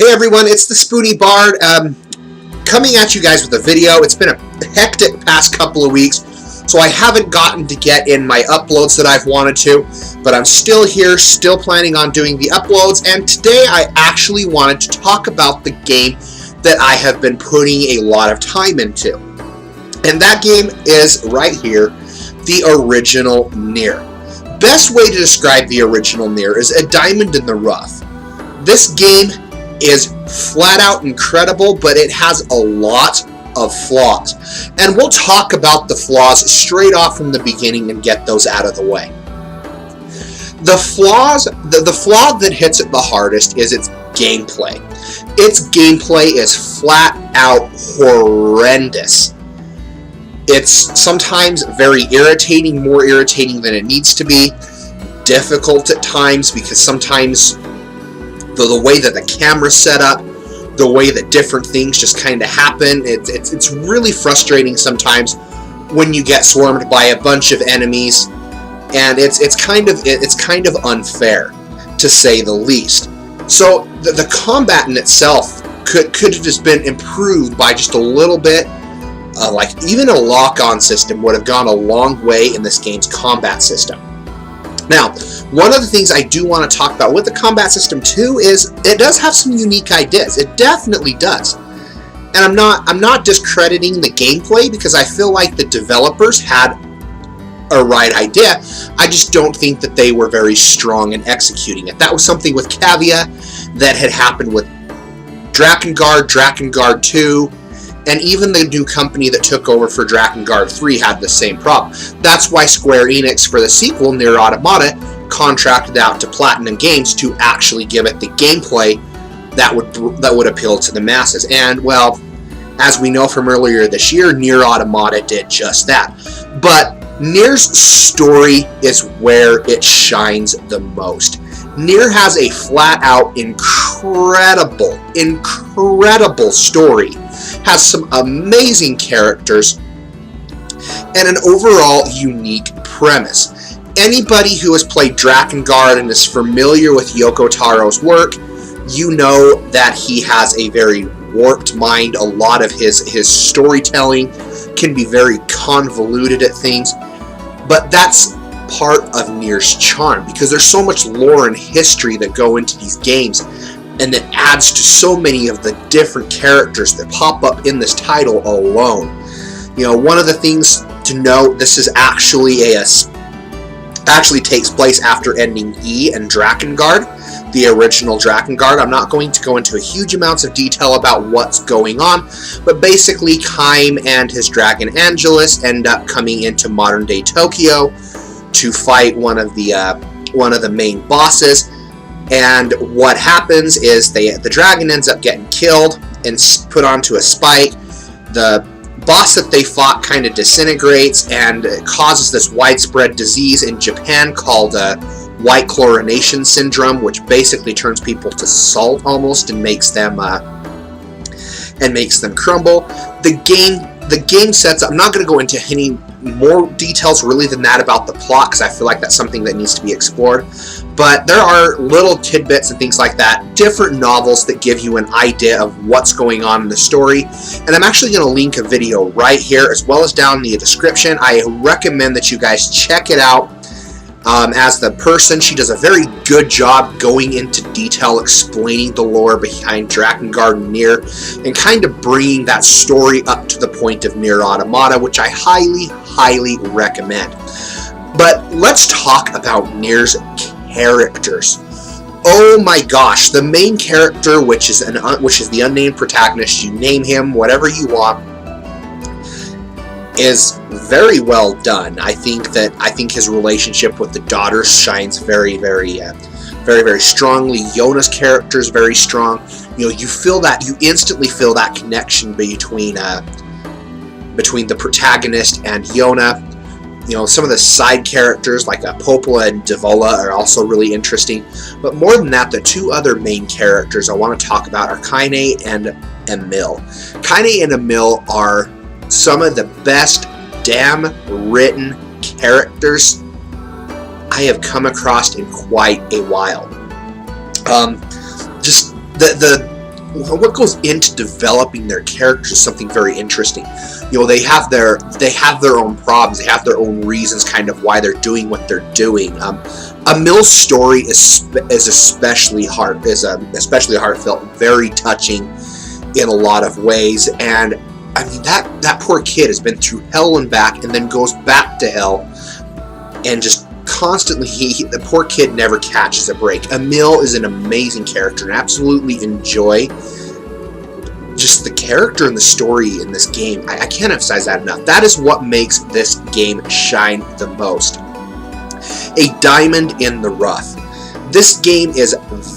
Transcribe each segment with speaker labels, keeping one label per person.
Speaker 1: Hey everyone, it's the Spoony Bard, coming at you guys with a video. It's been a hectic past couple of weeks, so I haven't gotten to get in my uploads that I've wanted to, but I'm still here, still planning on doing the uploads, and today I actually wanted to talk about the game that I have been putting a lot of time into. And that game is right here, the original Nier. Best way to describe the original Nier is a diamond in the rough. This game is flat out incredible, but it has a lot of flaws. And we'll talk about the flaws straight off from the beginning and get those out of the way. The flaw that hits it the hardest is its gameplay. Its gameplay is flat out horrendous. It's sometimes very irritating, more irritating than it needs to be, difficult at times because sometimes the way that the camera's set up, the way that different things just kind of happen, it's really frustrating sometimes when you get swarmed by a bunch of enemies, and it's kind of unfair, to say the least. So the combat in itself could have just been improved by just a little bit. Like even a lock-on system would have gone a long way in this game's combat system. Now, one of the things I do want to talk about with the combat system too is it does have some unique ideas. It definitely does. And I'm not discrediting the gameplay because I feel like the developers had a right idea. I just don't think that they were very strong in executing it. That was something with Cavia that had happened with Drakengard 2, and even the new company that took over for Drakengard 3 had the same problem. That's why Square Enix, for the sequel, Neir Automata, contracted out to Platinum Games to actually give it the gameplay that would appeal to the masses. And, well, as we know from earlier this year, Neir Automata did just that. But Nier's story is where it shines the most. Nier has a flat-out incredible story, has some amazing characters, and an overall unique premise. Anybody who has played Drakengard and is familiar with Yoko Taro's work, you know that he has a very warped mind. A lot of his storytelling can be very convoluted at things, but that's part of Nier's charm, because there's so much lore and history that go into these games, and that adds to so many of the different characters that pop up in this title alone. You know, one of the things to note, this is actually takes place after ending E and Drakengard, the original Drakengard. I'm not going to go into a huge amounts of detail about what's going on, but basically Kaim and his dragon Angelus end up coming into modern day Tokyo to fight one of the main bosses. And what happens is the dragon ends up getting killed and put onto a spike. The boss that they fought kind of disintegrates and causes this widespread disease in Japan called white chlorination syndrome, which basically turns people to salt almost and makes them crumble. The game sets up. I'm not going to go into any more details really than that about the plot, because I feel like that's something that needs to be explored. But there are little tidbits and things like that, different novels that give you an idea of what's going on in the story. And I'm actually going to link a video right here as well as down in the description. I recommend that you guys check it out. As the person, she does a very good job going into detail explaining the lore behind Drakengard and Nier, and kind of bringing that story up to the point of Neir Automata, which I highly recommend. But let's talk about Nier's characters. Oh my gosh, the main character, which is the unnamed protagonist, you name him whatever you want, is very well done. I think his relationship with the daughter shines very strongly. Yona's character is very strong. You know, you instantly feel that connection between the protagonist and Yona. You know, some of the side characters like Popola and Devola are also really interesting. But more than that, the two other main characters I want to talk about are Kaine and Emil. Kaine and Emil are some of the best damn written characters I have come across in quite a while. Just the what goes into developing their characters is something very interesting. You know, they have their own problems, they have their own reasons, kind of why they're doing what they're doing. Emil's story is especially heartfelt, very touching in a lot of ways, and I mean that poor kid has been through hell and back, and then goes back to hell, and just constantly the poor kid never catches a break. Emil is an amazing character, and absolutely enjoy just the character and the story in this game. I can't emphasize that enough. That is what makes this game shine the most. A diamond in the rough. This game is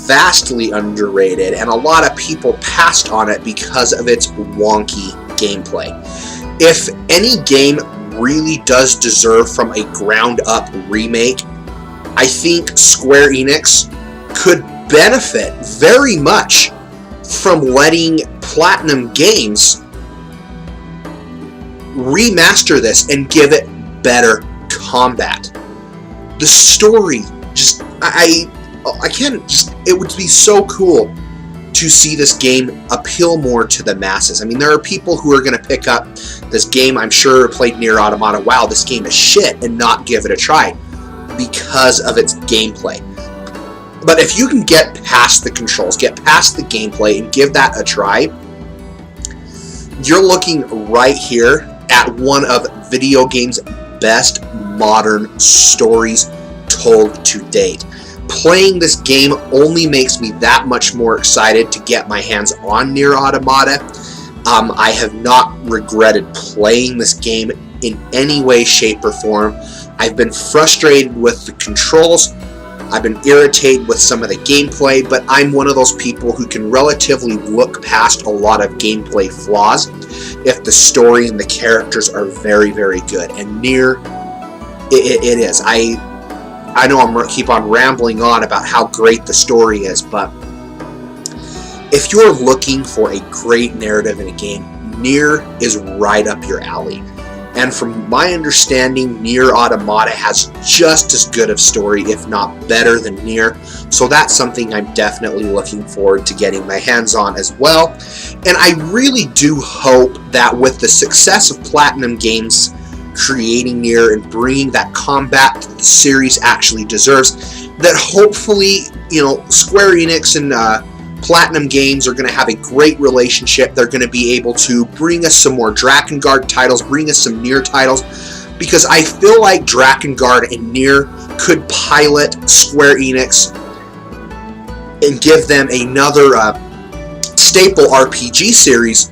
Speaker 1: vastly underrated, and a lot of people passed on it because of its wonky gameplay. If any game really does deserve from a ground-up remake, I think Square Enix could benefit very much from letting Platinum Games remaster this and give it better combat. The story, just, I can't, just, it would be so cool to see this game appeal more to the masses. I mean, there are people who are going to pick up this game, I'm sure, played Neir Automata, wow, this game is shit, and not give it a try because of its gameplay. But if you can get past the controls, get past the gameplay, and give that a try, you're looking right here at one of video games' best modern stories told to date. Playing this game only makes me that much more excited to get my hands on Neir Automata. I have not regretted playing this game in any way, shape, or form. I've been frustrated with the controls. I've been irritated with some of the gameplay, but I'm one of those people who can relatively look past a lot of gameplay flaws if the story and the characters are very, very good. And Nier, it is. I know I'm keep on rambling on about how great the story is, but if you're looking for a great narrative in a game, Nier is right up your alley. And from my understanding, Neir Automata has just as good of story, if not better than Nier. So that's something I'm definitely looking forward to getting my hands on as well. And I really do hope that with the success of Platinum Games creating Nier and bringing that combat that the series actually deserves, that hopefully, you know, Square Enix and Platinum Games are going to have a great relationship. They're going to be able to bring us some more Drakengard titles, bring us some Nier titles, because I feel like Drakengard and Nier could pilot Square Enix and give them another staple RPG series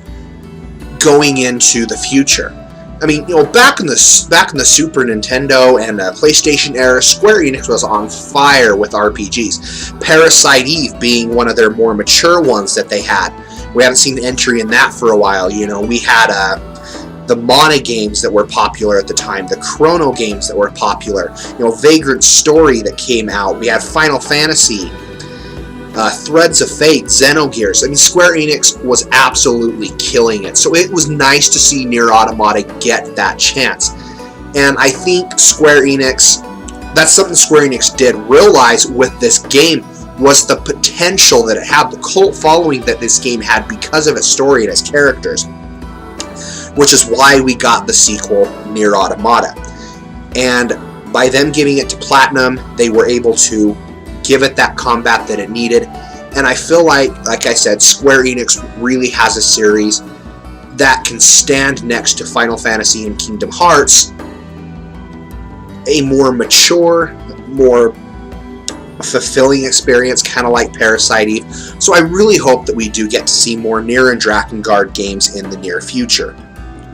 Speaker 1: going into the future. I mean, you know, back in the Super Nintendo and PlayStation era, Square Enix was on fire with RPGs. Parasite Eve being one of their more mature ones that they had. We haven't seen the entry in that for a while. You know, we had the Mana games that were popular at the time, the Chrono games that were popular. You know, Vagrant Story that came out. We had Final Fantasy, Threads of Fate, Xenogears. I mean, Square Enix was absolutely killing it. So it was nice to see Neir Automata get that chance. And I think Square Enix, that's something Square Enix did realize with this game, was the potential that it had, the cult following that this game had because of its story and its characters. Which is why we got the sequel, Neir Automata. And by them giving it to Platinum, they were able to give it that combat that it needed. And I feel like I said, Square Enix really has a series that can stand next to Final Fantasy and Kingdom Hearts, a more mature, more fulfilling experience, kind of like Parasite Eve. So I really hope that we do get to see more Nier and Drakengard games in the near future.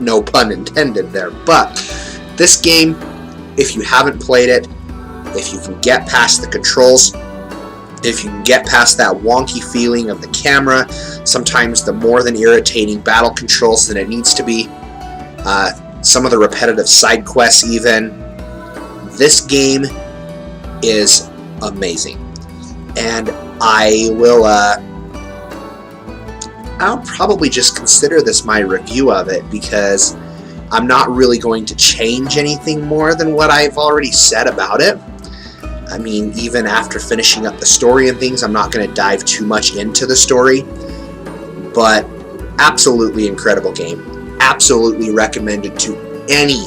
Speaker 1: No pun intended there. But this game, if you haven't played it, if you can get past the controls, if you can get past that wonky feeling of the camera, sometimes the more than irritating battle controls than it needs to be, some of the repetitive side quests even, this game is amazing. And I'll probably just consider this my review of it, because I'm not really going to change anything more than what I've already said about it. I mean, even after finishing up the story and things, I'm not going to dive too much into the story. but absolutely incredible game. Absolutely recommended to any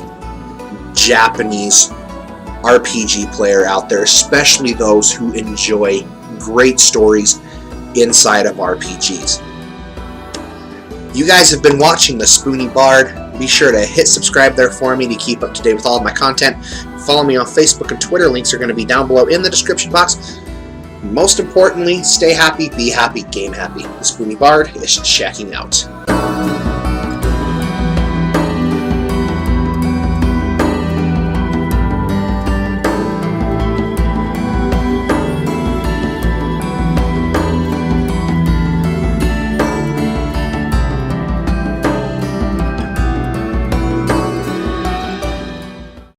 Speaker 1: Japanese RPG player out there, especially those who enjoy great stories inside of RPGs. You guys have been watching the Spoony Bard. Be sure to hit subscribe there for me to keep up to date with all of my content. Follow me on Facebook and Twitter. Links are going to be down below in the description box. Most importantly, stay happy, be happy, game happy. The Spoony Bard is checking out.